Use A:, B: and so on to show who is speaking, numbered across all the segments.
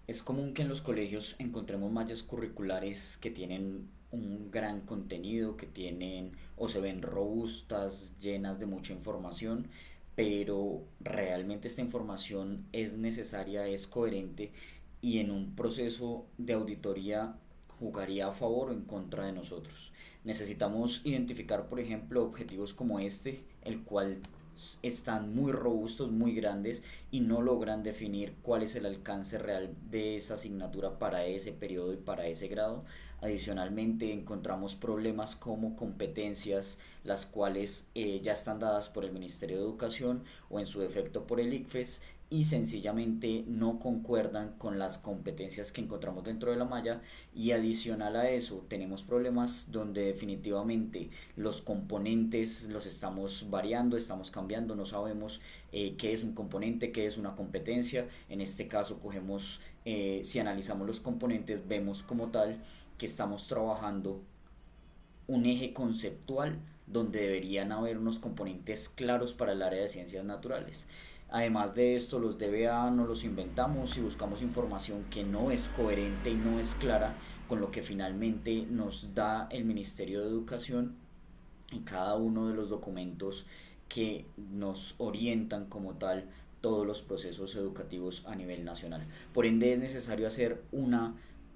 A: Es común que en los colegios encontremos mallas curriculares que tienen un gran contenido, que tienen o se ven robustas, llenas de mucha información, pero realmente esta información es necesaria, es coherente y en un proceso de auditoría jugaría a favor o en contra de nosotros. Necesitamos identificar, por ejemplo, objetivos como este, el cual están muy robustos, muy grandes y no logran definir cuál es el alcance real de esa asignatura para ese periodo y para ese grado. Adicionalmente encontramos problemas como competencias las cuales ya están dadas por el Ministerio de Educación o en su defecto por el ICFES y sencillamente no concuerdan con las competencias que encontramos dentro de la malla y adicional a eso tenemos problemas donde definitivamente los componentes los estamos variando, estamos cambiando, no sabemos qué es un componente, qué es una competencia. En este caso cogemos, si analizamos los componentes vemos como tal que estamos trabajando un eje conceptual donde deberían haber unos componentes claros para el área de ciencias naturales. Además de esto, los DBA no los inventamos y buscamos información que no es coherente y no es clara con lo que finalmente nos da el Ministerio de Educación y cada uno de los documentos que nos orientan como tal todos los procesos educativos a nivel nacional. Por ende es necesario hacer un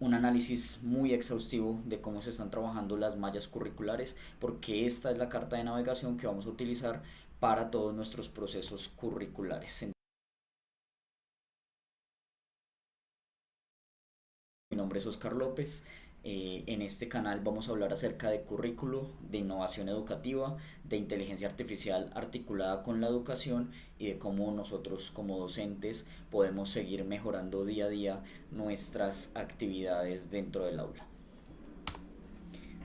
A: análisis muy exhaustivo de cómo se están trabajando las mallas curriculares, porque esta es la carta de navegación que vamos a utilizar para todos nuestros procesos curriculares. Mi nombre es Oscar López. En este canal vamos a hablar acerca de currículo, de innovación educativa, de inteligencia artificial articulada con la educación y de cómo nosotros como docentes podemos seguir mejorando día a día nuestras actividades dentro del aula.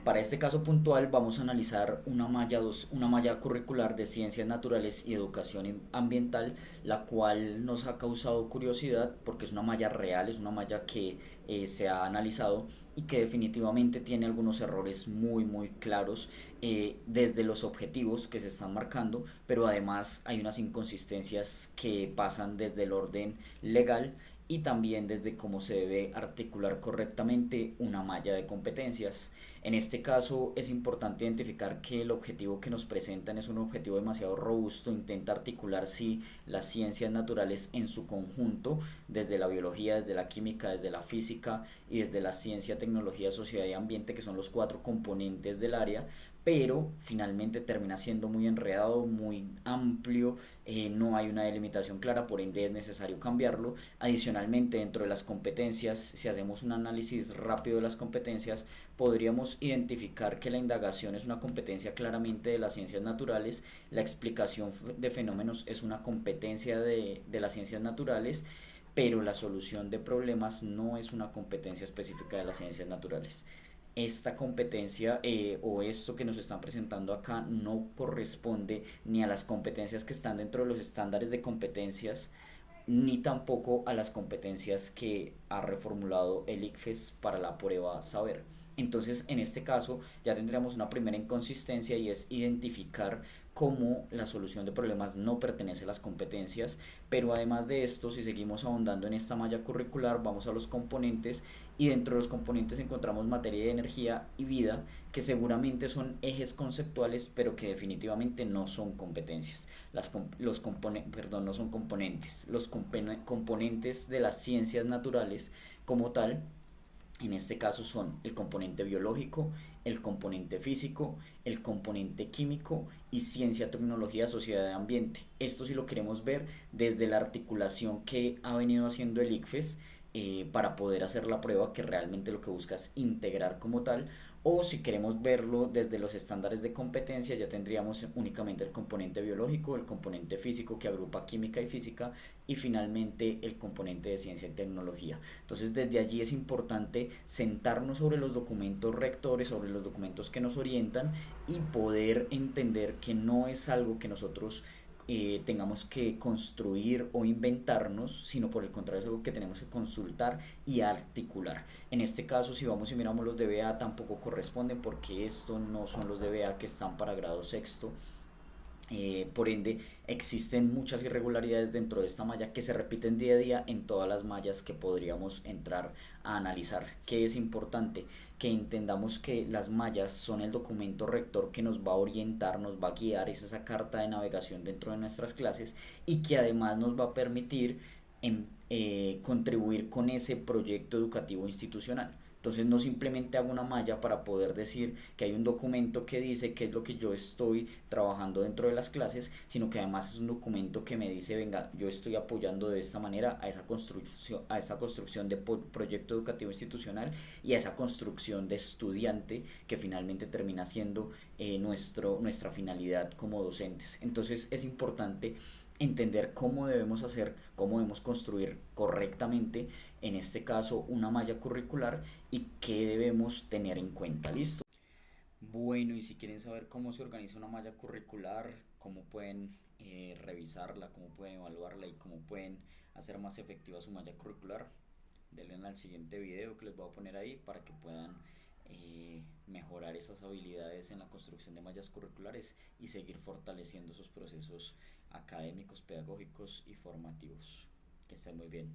A: Para este caso puntual vamos a analizar una malla curricular de ciencias naturales y educación ambiental, la cual nos ha causado curiosidad porque es una malla real, es una malla que se ha analizado y que definitivamente tiene algunos errores muy claros desde los objetivos que se están marcando, pero además hay unas inconsistencias que pasan desde el orden legal y también desde cómo se debe articular correctamente una malla de competencias. En este caso es importante identificar que el objetivo que nos presentan es un objetivo demasiado robusto, intenta articular sí las ciencias naturales en su conjunto, desde la biología, desde la química, desde la física y desde la ciencia, tecnología, sociedad y ambiente, que son los cuatro componentes del área, pero finalmente termina siendo muy enredado, muy amplio, no hay una delimitación clara, por ende es necesario cambiarlo. Adicionalmente, dentro de las competencias, si hacemos un análisis rápido de las competencias, podríamos identificar que la indagación es una competencia claramente de las ciencias naturales, la explicación de fenómenos es una competencia de las ciencias naturales, pero la solución de problemas no es una competencia específica de las ciencias naturales. Esta competencia o esto que nos están presentando acá no corresponde ni a las competencias que están dentro de los estándares de competencias ni tampoco a las competencias que ha reformulado el ICFES para la prueba saber. Entonces, en este caso, ya tendríamos una primera inconsistencia y es identificar cómo la solución de problemas no pertenece a las competencias, pero además de esto, si seguimos ahondando en esta malla curricular, vamos a los componentes y dentro de los componentes encontramos materia de energía y vida, que seguramente son ejes conceptuales, pero que definitivamente no son competencias. No son componentes. Los componentes de las ciencias naturales como tal en este caso son el componente biológico, el componente físico, el componente químico y ciencia, tecnología, sociedad y ambiente. Esto sí lo queremos ver desde la articulación que ha venido haciendo el ICFES para poder hacer la prueba que realmente lo que busca es integrar como tal, o si queremos verlo desde los estándares de competencia ya tendríamos únicamente el componente biológico, el componente físico que agrupa química y física y finalmente el componente de ciencia y tecnología. Entonces desde allí es importante sentarnos sobre los documentos rectores, sobre los documentos que nos orientan y poder entender que no es algo que nosotros tengamos que construir o inventarnos, sino por el contrario es algo que tenemos que consultar y articular. En este caso, si vamos y miramos los DBA, tampoco corresponden porque estos no son los DBA que están para grado sexto Por ende, existen muchas irregularidades dentro de esta malla que se repiten día a día en todas las mallas que podríamos entrar a analizar. ¿Qué es importante? Que entendamos que las mallas son el documento rector que nos va a orientar, nos va a guiar, es esa carta de navegación dentro de nuestras clases y que además nos va a permitir contribuir con ese proyecto educativo institucional. Entonces no simplemente hago una malla para poder decir que hay un documento que dice qué es lo que yo estoy trabajando dentro de las clases, sino que además es un documento que me dice, venga, yo estoy apoyando de esta manera a esa construcción de proyecto educativo institucional y a esa construcción de estudiante que finalmente termina siendo nuestra finalidad como docentes. Entonces es importante entender cómo debemos hacer, cómo debemos construir correctamente, en este caso, una malla curricular y qué debemos tener en cuenta. ¿Listo? Bueno, y si quieren saber cómo se organiza una malla curricular, cómo pueden revisarla, cómo pueden evaluarla y cómo pueden hacer más efectiva su malla curricular, denle al siguiente video que les voy a poner ahí para que puedan mejorar esas habilidades en la construcción de mallas curriculares y seguir fortaleciendo sus procesos académicos, pedagógicos y formativos. Que estén muy bien.